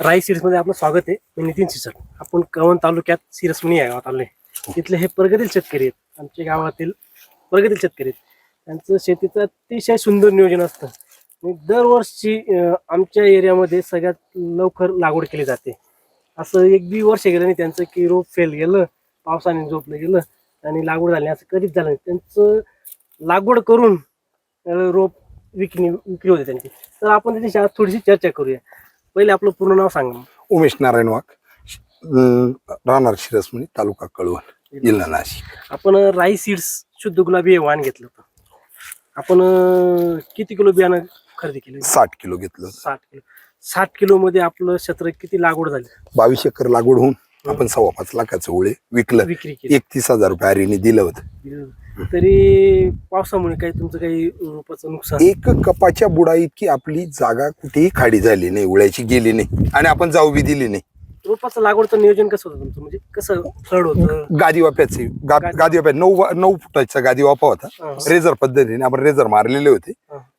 राई सीड्स मध्ये आपलं स्वागत आहे. मी नितीन सिसट. आपण कळवण तालुक्यात सिरसमणी या गावात आलोय. तिथले हे प्रगतील शेतकरी आहेत. आमच्या गावातील प्रगतील शेतकरी आहेत. त्यांचं शेतीचं अतिशय सुंदर नियोजन असतं. आणि दरवर्षी आमच्या एरियामध्ये सगळ्यात लवकर लागवड केली जाते. असं एक बी वर्ष गेलं नाही त्यांचं की रोप फेल गेलं, पावसाने झोपलं गेलं आणि लागवड झाली असं कधीच झालं नाही. त्यांचं लागवड करून रोप विक्री होते त्यांची. तर आपण त्याची आज थोडीशी चर्चा करूया. पहिले आपलं पूर्ण नाव सांगा. उमेश नारायण वाघ, राहणार शिरसमणी, तालुका कळवण, जिल्हा नाशिक. आपण राई सीड्स शुद्ध गुलाबी हे वाण घेतलं होतं. आपण किती किलो बियाणं खरेदी केलं? 60 किलो घेतलं. 60 किलो मध्ये आपलं क्षेत्र किती लागवड झाली? 22 एकर लागवड होऊन आपण 5.25 लाखाचं ओळे विकलं. विक्री केली. 31,000 रुपये आरीने दिलं होतं. तरी पावसामुळे काही तुमचं काही रोपाचं नुकसान? एक कपाच्या बुडा इतकी आपली जागा कुठेही खाडी झाली नाही, उळ्याची गेली नाही आणि आपण जाऊ बी दिली नाही. रोपाचं लागवडचं नियोजन कसं होतं तुमचं? म्हणजे कसं फ्लड होतं? गादी वाप्याचे गादी वाप्या 9 फुटाचा गादी वापा होता. रेझर पद्धतीने आपण रेझर मारलेले होते.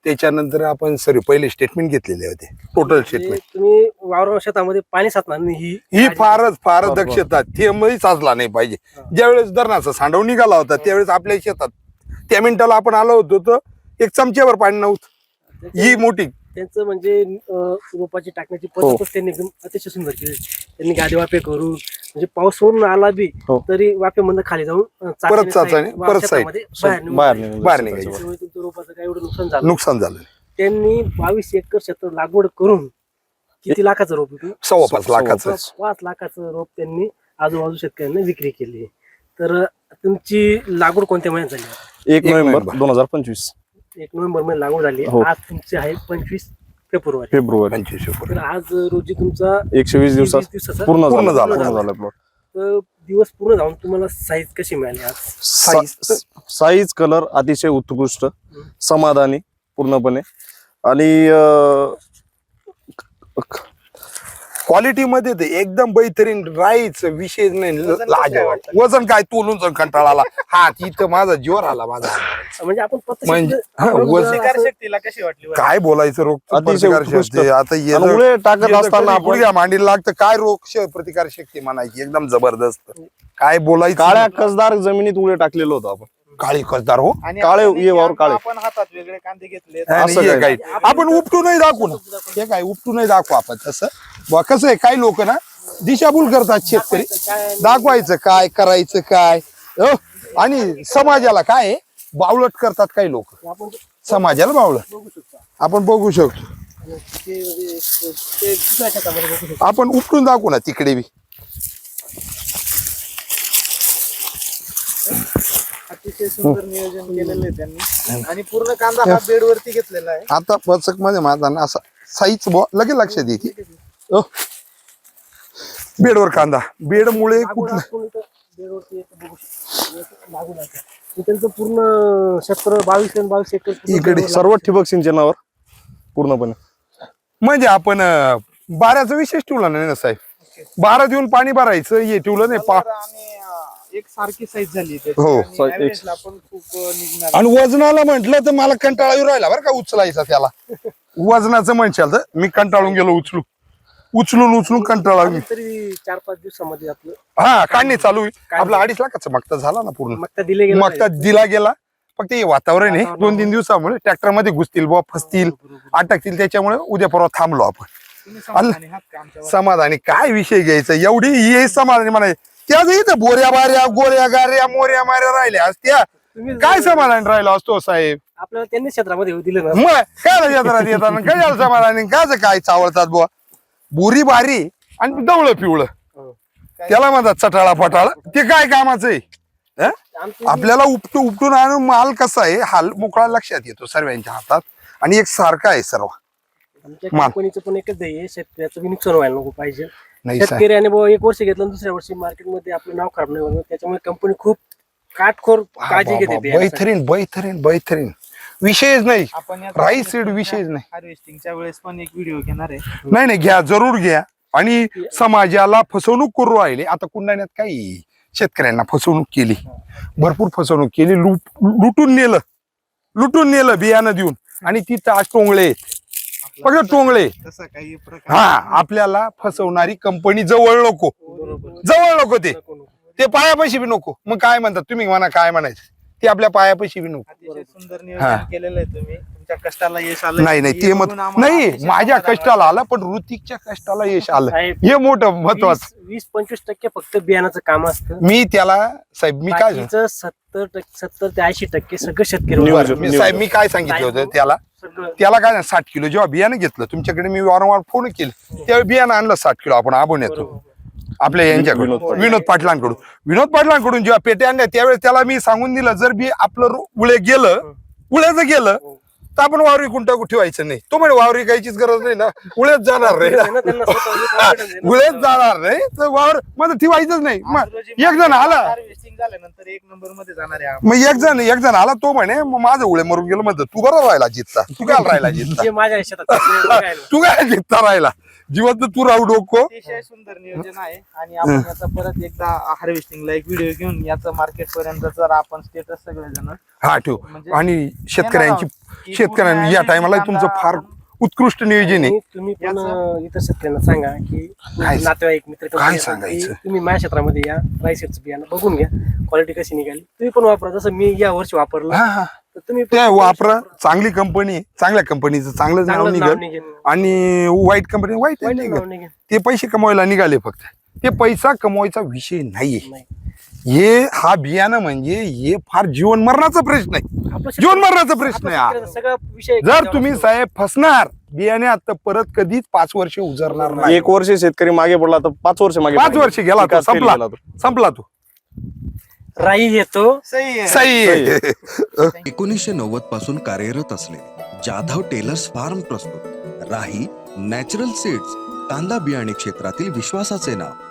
त्याच्यानंतर आपण सर पहिले स्टेटमेंट घेतलेले होते, टोटल स्टेटमेंट. तुम्ही वावरा शेतामध्ये पाणी साचणार नाही ही फारच दक्षता थेंबही साचला नाही पाहिजे. ज्यावेळेस धरणाचा सांडव निघाला होता त्यावेळेस आपल्या शेतात त्या मिनिटाला आपण आलो होतो तर एक चमच्यावर पाणी नव्हतं. ही मोठी त्यांचं म्हणजे रोपाची टाकण्याची पद्धतच त्यांनी एकदम अतिशय सुंदर केली. त्यांनी गादी वाफे करून म्हणजे पाऊस होऊन आला बी तरी वाफेमध्ये खाली जाऊन परत साईड बाहेर निघायचं. तुमच्या रोपाचं काय एवढं नुकसान झालं. त्यांनी 22 एकर क्षेत्र लागवड करून किती लाखाचं रोप? 5.25 लाखाचं. 5 लाखाचं रोप त्यांनी आजूबाजू शेतकऱ्यांना विक्री केली. तर तुमची लागवड कोणत्या महिन्यात झाली? 1 नोव्हेंबर 2025. 1 नोव्हेंबर मध्ये लागवड झाली. आज तुमची आहे 25 फेब्रुवारी. 25 फेब्रुवारी. तर आज रोजी तुमचा 120 दिवसाचा पूर्ण झाला प्लॉट. तर दिवस पूर्ण जाऊन तुम्हाला साईज कशी मिळाली आज? साईज कलर अतिशय उत्कृष्ट, समाधानी पूर्णपणे. आणि क्वालिटी मध्ये ते एकदम बैतरीन राईच विशेष नाही. लाजवाब. वजन काय तोलून कंटाळाला हात इथं माझा जोर आला माझा. म्हणजे आपण शक्तीला कशी वाटली? काय बोलायचं रोग प्रतिकार शक्ती आता उळे टाकत असताना पुढे मांडीला लागतं काय रोग प्रतिकार शक्ती म्हणायची एकदम जबरदस्त. काय बोलायचं? काळ्या कसदार जमिनीत उळे टाकलेलं होतं आपण. काळी कसदार हो, काळे येवावर काळे. आपण हातात वेगळे कांदे घेतले. असं काय आपण उपटू नाही दाखवू ना, हे काय उपटू नाही दाखवू आपण. तसं कसं आहे, काही लोक ना दिशाभूल करतात शेतकरी. दाखवायचं काय, करायचं काय, आणि समाजाला काय बावळट करतात काही लोक. समाजाला बावळट आपण बघू शकतो. आपण उपटून दाखवू ना तिकडे बी. अतिशय सुंदर नियोजन केलेलं आहे त्यांनी. आणि पूर्ण कांदा हा बेड वरती घेतलेला आहे. आता पचक मध्ये माझा ना असा साईज लगेच लक्षात येते. बेडवर कांदा, बेड मुळे कुठलं त्यांचं पूर्ण क्षेत्र 22 एकर इकडे सर्व ठिबक सिंचनावर पूर्णपणे. म्हणजे आपण बाऱ्याचा विशेष ठेवला नाही ना साहेब. 12 देऊन पाणी भरायचं हे ठेवलं नाही. आणि एक सारखी साईज झाली हो. आपण खूप निघणार. आणि वजनाला म्हंटल तर मला कंटाळा येऊ राहिला बरं का उचलायचा. त्याला वजनाचं म्हणशाल तर मी कंटाळून गेलो. उचलून कंटाळा. तरी 4-5 दिवसामध्ये आपलं काढणी चालू आहे. आपला 2.5 लाखाचा मक्ता झाला ना पूर्ण. मक्ता दिला गेला. फक्त हे वातावरण आहे 2-3 दिवसामुळे ट्रॅक्टर मध्ये घुसतील बुवा, फसतील, अटकतील. त्याच्यामुळे उद्या परवा थांबलो आपण. समाधानी काय विषय घ्यायचा एवढी हे समाधानी म्हणायचं. त्याच इथं बोऱ्या बाऱ्या गोऱ्या गाऱ्या मोऱ्या माऱ्या राहिल्या असत्या काय समाधान राहिला असतो साहेब. आपल्याला त्यांनी क्षेत्रामध्ये दिलं ना. मग काय यात्रात येताना काय झालं समाधानी? काय चावळतात बुवा बोरी बारी आणि डवळं पिवळं त्याला म्हणतात चटाळा फटाळा. ते काय कामाचं आहे? आपल्याला उपटून आणून माल कसा आहे हाल मोकळा लक्षात येतो सर्वांच्या हातात आणि एक सारखा आहे सर्व. आमच्या कंपनीचं पण एकच ध्येय, शेतकऱ्याचं नुकसान व्हायला नको पाहिजे. शेतकऱ्याने बाबा 1 वर्ष घेतलं दुसऱ्या वर्षी मार्केटमध्ये आपलं नाव खराब नाही होणार. त्याच्यामुळे कंपनी खूप काटखोर काळजी घेते. बैथरीन विषयच नाही. राई सीड विषयच नाही. हार्वेस्टिंगच्या वेळेस पण एक व्हिडिओ घेणार आहे. नाही घ्या, जरूर घ्या. आणि समाजाला फसवणूक करू राहिले. आता कुंडाण्यात काही शेतकऱ्यांना फसवणूक केली, भरपूर फसवणूक केली. लुटून नेलं बियाणं देऊन. आणि तिथं आज टोंगळे फक्त टोंगळे. तसा काही प्रकार हा आपल्याला फसवणारी कंपनी जवळ नको, जवळ नको ते पायापाशी बी नको. मग काय म्हणतात तुम्ही म्हणा काय म्हणायचं, ते आपल्या पायापाशी बी नको. अतिशय सुंदर हा. नियोजन केलेलं आहे तुम्ही. तुमच्या कष्टाला यश आलं. नाही नाही ते मत नाही, माझ्या कष्टाला आलं पण ऋतिकच्या कष्टाला यश आलं, साहेब, हे मोठं महत्वाचं. 20-25% फक्त बियाणाचं काम असतं. मी त्याला साहेब मी काय बाकीचं 70 ते 80% सगळं शेतकरी नियोजन. बरं, मी साहेब मी काय सांगितलं होतं त्याला सगळं काय 60 किलो जेव्हा बियाणं घेतलं तुमच्याकडे मी वारंवार फोन केले, त्यावेळी बियाणं आणलं 60 किलो आपण आबून येतो आपल्या यांच्याकडून विनोद पाटलांकडून जेव्हा पेटे आणल्या त्यावेळेस त्याला मी सांगून दिलं, जर बी आपलं उळ्याचं गेलं तर आपण वावरी कुंटा ठेवायचं नाही. तो म्हणे वावरी कायचीच गरज नाही ना, उळ्यात जाणार नाही ना, त्यांना स्वतःवर confidence आहे ना. उळ्यात जाणार नाही तर वावर माझं ठेवायचंच नाही. मग एक जण आला, हार्वेस्टिंग झाल्यानंतर 1 नंबर मध्ये जाणार आहे. मग एक जण आला, तो म्हणे मग माझं उळे मरून गेलं. म्हणतं तू बरं राहिला जितता, तू काय राहिला जितता, जे माझ्या शेतात आहे, ते बघायला. तू काय जितता राहिला जिवंत तू राहू डोको. अतिशय सुंदर नियोजन आहे. आणि आपण याचा परत एकदा हार्वेस्टिंगला एक व्हिडिओ घेऊन याचं मार्केट पर्यंत जर आपण स्टेटस सगळेजण हा ठेव. म्हणजे आणि शेतकऱ्यांनी या टायमाला तुमचं फार उत्कृष्ट नियोजन आहे. आणि तुम्ही पण इतर शेतकऱ्यांना सांगा की काय- नातेवाईक मित्र काय company असतात, सांगायचं? की तुम्ही माझ्या क्षेत्रामध्ये या राईसेटचं बियाणं बघून घ्या, क्वालिटी कशी निघाली. तुम्ही पण वापरा, जसं मी या वर्षी वापरलं हा हा तर तुम्ही पण ते वापरा. चांगली कंपनी, चांगल्या कंपनीचं चांगलं नाव चांगलं नाव निघेल निघेल. आणि वाईट कंपनी वाईट वाईट निघेल. नाव निघेल. ते पैसे कमवायला निघाले फक्त, ते पैसा कमवायचा विषय नाहीये. नाही. हा बियाणं म्हणजे हे फार जीवन मरणाचा प्रश्न आहे, आपलं जीवन मरणाचा प्रश्न आहे हा. शेतकऱ्याचा सगळा विषय जर तुम्ही साहेब फसणार बियाण्यात तर परत कधीच 5 वर्ष उजरणार नाही. 1 वर्ष शेतकरी मागे पडला तर 5 वर्ष मागे 5 वर्ष गेला तो, विकास fail संपला गेला तो. संपला तो. राई येतो सही आहे. सही आहे. 1990 पासून कार्यरत असलेले जाधव टेलर्स फार्म प्रस्तुत राही नॅचरल सीड्स, कांदा बियाणे क्षेत्रातील विश्वासाचे नाव.